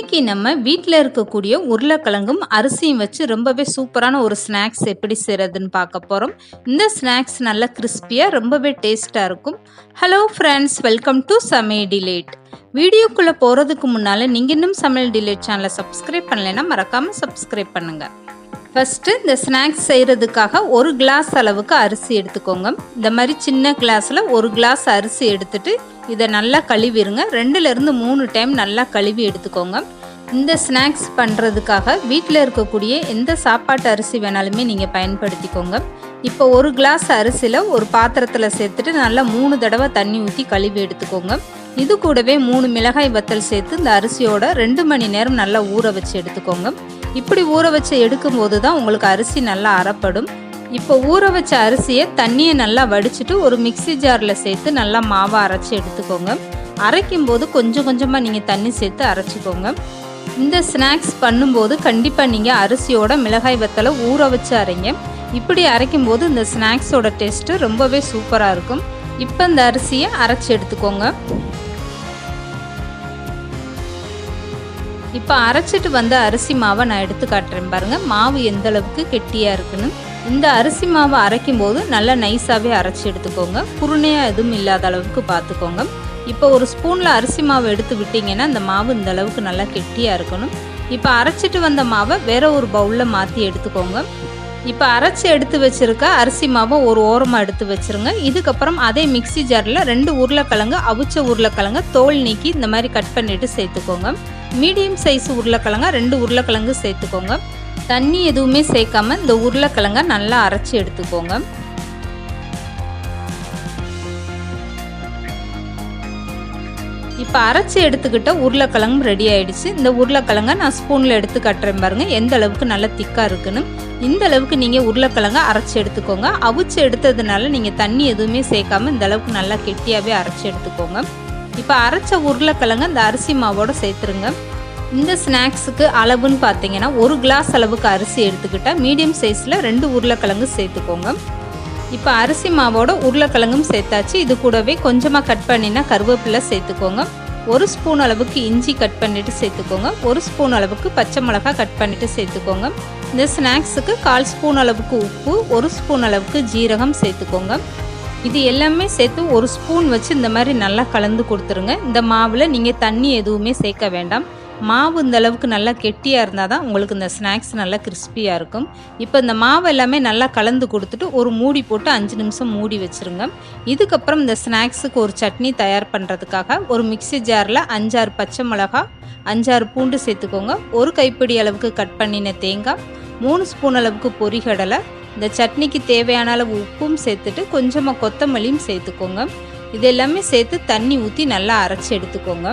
இன்னைக்கு நம்ம வீட்டில் இருக்கக்கூடிய உருளைக்கிழங்கும் அரிசியும் வச்சு ரொம்பவே சூப்பரான ஒரு ஸ்நாக்ஸ் எப்படி செய்கிறதுன்னு பார்க்க போகிறோம். இந்த ஸ்நாக்ஸ் நல்லா கிறிஸ்பியாக ரொம்பவே டேஸ்ட்டாக இருக்கும். ஹலோ ஃப்ரெண்ட்ஸ், வெல்கம் டு சமையல் டிலேட். வீடியோக்குள்ளே போகிறதுக்கு முன்னால் நீங்கள் இன்னும் சமையல் டிலேட் சேனலை சப்ஸ்கிரைப் பண்ணலைன்னா மறக்காமல் சப்ஸ்கிரைப் பண்ணுங்கள். ஃபஸ்ட்டு இந்த ஸ்நாக்ஸ் செய்கிறதுக்காக ஒரு கிளாஸ் அளவுக்கு அரிசி எடுத்துக்கோங்க. இந்த மாதிரி சின்ன கிளாஸில் ஒரு கிளாஸ் அரிசி எடுத்துட்டு இதை நல்லா கழுவிடுங்க. 2லேருந்து 3 டைம் நல்லா கழுவி எடுத்துக்கோங்க. இந்த ஸ்நாக்ஸ் பண்ணுறதுக்காக வீட்டில் இருக்கக்கூடிய எந்த சாப்பாட்டு அரிசி வேணாலுமே நீங்கள் பயன்படுத்திக்கோங்க. இப்போ ஒரு கிளாஸ் அரிசியில் ஒரு பாத்திரத்தில் சேர்த்துட்டு நல்லா 3 தடவை தண்ணி ஊற்றி கழுவி எடுத்துக்கோங்க. இது கூடவே 3 மிளகாய் வத்தல் சேர்த்து இந்த அரிசியோட 2 மணி நேரம் நல்லா ஊற வச்சு எடுத்துக்கோங்க. இப்படி ஊற வச்சு எடுக்கும்போது தான் உங்களுக்கு அரிசி நல்லா அரைப்படும். இப்போ ஊற வச்ச அரிசியை தண்ணியை நல்லா வடிச்சிட்டு ஒரு மிக்சி ஜாரில் சேர்த்து நல்லா மாவை அரைச்சி எடுத்துக்கோங்க. அரைக்கும் போது கொஞ்சம் கொஞ்சமாக நீங்கள் தண்ணி சேர்த்து அரைச்சிக்கோங்க. இந்த ஸ்நாக்ஸ் பண்ணும்போது கண்டிப்பாக நீங்கள் அரிசியோட மிளகாய் வத்தலை ஊற வச்சு அரைங்க. இப்படி அரைக்கும் போது இந்த ஸ்நாக்ஸோட டேஸ்ட்டு ரொம்பவே சூப்பராக இருக்கும். இப்போ இந்த அரிசியை அரைச்சி எடுத்துக்கோங்க. இப்போ அரைச்சிட்டு வந்த அரிசி மாவை நான் எடுத்து காட்டுறேன் பாருங்கள். மாவு எந்த அளவுக்கு கெட்டியாக இருக்குன்னு. இந்த அரிசி மாவை அரைக்கும் போது நல்லா நைஸாகவே அரைச்சி எடுத்துக்கோங்க. குருணையாக எதுவும் இல்லாத அளவுக்கு பார்த்துக்கோங்க. இப்போ ஒரு ஸ்பூனில் அரிசி மாவு எடுத்து விட்டிங்கன்னா இந்த மாவு இந்த அளவுக்கு நல்லா கெட்டியாக இருக்கணும். இப்போ அரைச்சிட்டு வந்த மாவை வேறு ஒரு பவுலில் மாற்றி எடுத்துக்கோங்க. இப்போ அரைச்சி எடுத்து வச்சுருக்க அரிசி மாவை ஒரு ஓரமாக எடுத்து வச்சுருங்க. இதுக்கப்புறம் அதே மிக்சி ஜாரில் 2 உருளைக்கிழங்கு, அவிச்ச உருளைக்கிழங்கு தோல் நீக்கி இந்த மாதிரி கட் பண்ணிவிட்டு சேர்த்துக்கோங்க. மீடியம் சைஸ் உருளைக்கிழங்கா 2 உருளைக்கிழங்கு சேர்த்துக்கோங்க. தண்ணி எதுவுமே சேர்க்காம இந்த உருளைக்கிழங்கை நல்லா அரைச்சி எடுத்துக்கோங்க. இப்போ அரைச்சி எடுத்துக்கிட்ட உருளைக்கிழங்கு ரெடி ஆயிடுச்சு. இந்த உருளைக்கிழங்கை நான் ஸ்பூனில் எடுத்து கட்டுறேன் பாருங்கள் எந்த அளவுக்கு நல்லா திக்காக இருக்குன்னு. இந்த அளவுக்கு நீங்கள் உருளைக்கிழங்கை அரைச்சி எடுத்துக்கோங்க. அவிச்சு எடுத்ததுனால நீங்கள் தண்ணி எதுவுமே சேர்க்காம இந்த அளவுக்கு நல்லா கெட்டியாகவே அரைச்சி எடுத்துக்கோங்க. இப்போ அரைச்ச உருளைக்கிழங்கு இந்த அரிசி மாவோடு சேர்த்துருங்க. இந்த ஸ்நாக்ஸுக்கு அளவுன்னு பார்த்தீங்கன்னா ஒரு கிளாஸ் அளவுக்கு அரிசி எடுத்துக்கிட்டால் மீடியம் சைஸில் 2 உருளைக்கிழங்கு சேர்த்துக்கோங்க. இப்போ அரிசி மாவோட உருளைக்கிழங்கும் சேர்த்தாச்சு. இது கூடவே கொஞ்சமாக கட் பண்ணினா கருவேப்பிலை சேர்த்துக்கோங்க. 1 ஸ்பூன் அளவுக்கு இஞ்சி கட் பண்ணிவிட்டு சேர்த்துக்கோங்க. 1 ஸ்பூன் அளவுக்கு பச்சை மிளகாய் கட் பண்ணிவிட்டு சேர்த்துக்கோங்க. இந்த ஸ்நாக்ஸுக்கு 1/4 ஸ்பூன் அளவுக்கு உப்பு, 1 ஸ்பூன் அளவுக்கு ஜீரகம் சேர்த்துக்கோங்க. இது எல்லாமே சேர்த்து 1 ஸ்பூன் வச்சு இந்த மாதிரி நல்லா கலந்து கொடுத்துருங்க. இந்த மாவில் நீங்கள் தண்ணி எதுவுமே சேர்க்க வேண்டாம். மாவு இந்த அளவுக்கு நல்லா கெட்டியாக இருந்தால் தான் உங்களுக்கு இந்த ஸ்நாக்ஸ் நல்லா கிறிஸ்பியாக இருக்கும். இப்போ இந்த மாவு எல்லாமே நல்லா கலந்து கொடுத்துட்டு ஒரு மூடி போட்டு 5 நிமிஷம் மூடி வச்சுருங்க. இதுக்கப்புறம் இந்த ஸ்நாக்ஸுக்கு ஒரு சட்னி தயார் பண்ணுறதுக்காக ஒரு மிக்சி ஜாரில் 5-6 பச்சை மிளகாய், 5-6 பூண்டு சேர்த்துக்கோங்க. 1 கைப்பிடி அளவுக்கு கட் பண்ணின தேங்காய், 3 ஸ்பூன் அளவுக்கு பொரிகடலை, இந்த சட்னிக்கு தேவையான அளவு உப்பும் சேர்த்துட்டு கொஞ்சமாக கொத்தமல்லியும் சேர்த்துக்கோங்க. இது எல்லாமே சேர்த்து தண்ணி ஊற்றி நல்லா அரைச்சி எடுத்துக்கோங்க.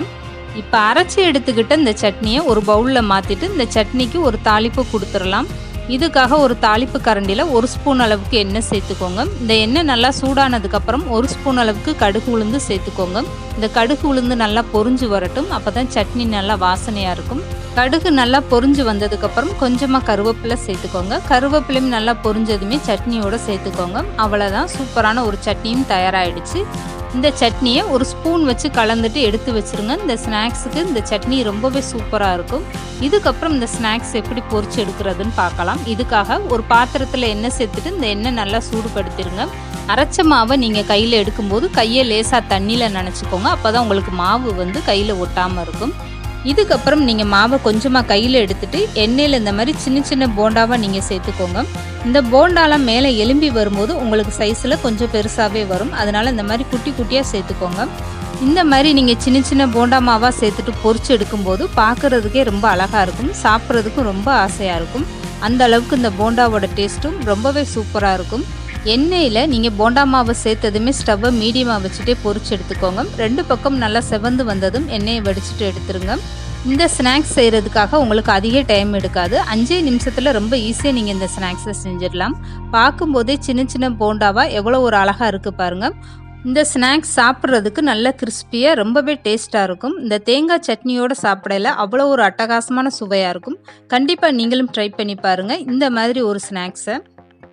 இப்போ அரைச்சி எடுத்துக்கிட்ட இந்த சட்னியை ஒரு பவுலில் மாற்றிட்டு இந்த சட்னிக்கு ஒரு தாளிப்பு கொடுத்துடலாம். இதுக்காக ஒரு தாளிப்பு கரண்டியில் 1 ஸ்பூன் அளவுக்கு எண்ணெய் சேர்த்துக்கோங்க. இந்த எண்ணெய் நல்லா சூடானதுக்கப்புறம் 1 ஸ்பூன் அளவுக்கு கடுகு உளுந்து சேர்த்துக்கோங்க. இந்த கடுகு உளுந்து நல்லா பொரிஞ்சு வரட்டும். அப்போ தான் சட்னி நல்லா வாசனையாக இருக்கும். கடுகு நல்லா பொரிஞ்சு வந்ததுக்கப்புறம் கொஞ்சமாக கருவேப்பிலை சேர்த்துக்கோங்க. கருவேப்பிலையும் நல்லா பொரிஞ்சதுமே சட்னியோடு சேர்த்துக்கோங்க. அவ்வளோதான், சூப்பரான ஒரு சட்னியும் தயாராகிடுச்சு. இந்த சட்னியை ஒரு ஸ்பூன் வச்சு கலந்துட்டு எடுத்து வச்சுருங்க. இந்த ஸ்நாக்ஸுக்கு இந்த சட்னி ரொம்பவே சூப்பராக இருக்கும். இதுக்கப்புறம் இந்த ஸ்நாக்ஸ் எப்படி பொரிச்சு எடுக்கிறதுன்னு பார்க்கலாம். இதுக்காக ஒரு பாத்திரத்தில் எண்ணெய் சேர்த்துட்டு இந்த எண்ணெய் நல்லா சூடுபடுத்திடுங்க. அரைச்ச மாவை நீங்கள் கையில் எடுக்கும்போது கையை லேசாக தண்ணியில் நனைச்சிக்கோங்க. அப்போ தான் உங்களுக்கு மாவு கையில் ஒட்டாமல் இருக்கும். இதுக்கப்புறம் நீங்கள் மாவை கொஞ்சமாக கையில் எடுத்துகிட்டு எண்ணெயில் இந்த மாதிரி சின்ன சின்ன போண்டாவாக நீங்கள் சேர்த்துக்கோங்க. இந்த போண்டாலாம் மேலே எலும்பி வரும்போது உங்களுக்கு சைஸில் கொஞ்சம் பெருசாகவே வரும். அதனால் இந்த மாதிரி குட்டி குட்டியாக சேர்த்துக்கோங்க. இந்த மாதிரி நீங்கள் சின்ன சின்ன போண்டா மாவாக சேர்த்துட்டு பொரிச்சு எடுக்கும்போது பார்க்குறதுக்கே ரொம்ப அழகாக இருக்கும். சாப்பிட்றதுக்கும் ரொம்ப ஆசையாக இருக்கும். அந்த அளவுக்கு இந்த போண்டாவோட டேஸ்ட்டும் ரொம்பவே சூப்பராக இருக்கும். எண்ணெயில் நீங்கள் போண்டா மாவை சேர்த்ததுமே ஸ்டவ்வை மீடியமாக வச்சுட்டே பொரிச்சு எடுத்துக்கோங்க. 2 பக்கம் நல்லா செவந்து வந்ததும் எண்ணெயை வடிச்சிட்டு எடுத்துருங்க. இந்த ஸ்நாக்ஸ் செய்கிறதுக்காக உங்களுக்கு அதிக டைம் எடுக்காது. 5 நிமிஷத்தில் ரொம்ப ஈஸியாக நீங்கள் இந்த ஸ்நாக்ஸை செஞ்சிடலாம். பார்க்கும்போதே சின்ன சின்ன போண்டாவாக எவ்வளோ ஒரு அழகாக இருக்குது பாருங்கள். இந்த ஸ்நாக்ஸ் சாப்பிட்றதுக்கு நல்ல கிறிஸ்பியாக ரொம்பவே டேஸ்ட்டாக இருக்கும். இந்த தேங்காய் சட்னியோடு சாப்பிடல அவ்வளோ ஒரு அட்டகாசமான சுவையாக இருக்கும். கண்டிப்பாக நீங்களும் ட்ரை பண்ணி பாருங்கள் இந்த மாதிரி ஒரு ஸ்நாக்ஸை.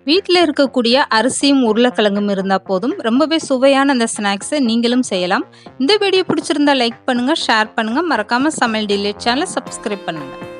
வீட்டில் இருக்கக்கூடிய அரிசியும் உருளைக்கிழங்கும் இருந்தால் போதும். ரொம்பவே சுவையான அந்த ஸ்நாக்ஸை நீங்களும் செய்யலாம். இந்த வீடியோ பிடிச்சிருந்தா லைக் பண்ணுங்கள், ஷேர் பண்ணுங்கள். மறக்காமல் சமையல் டிலேட் சேனலை சப்ஸ்கிரைப் பண்ணுங்கள்.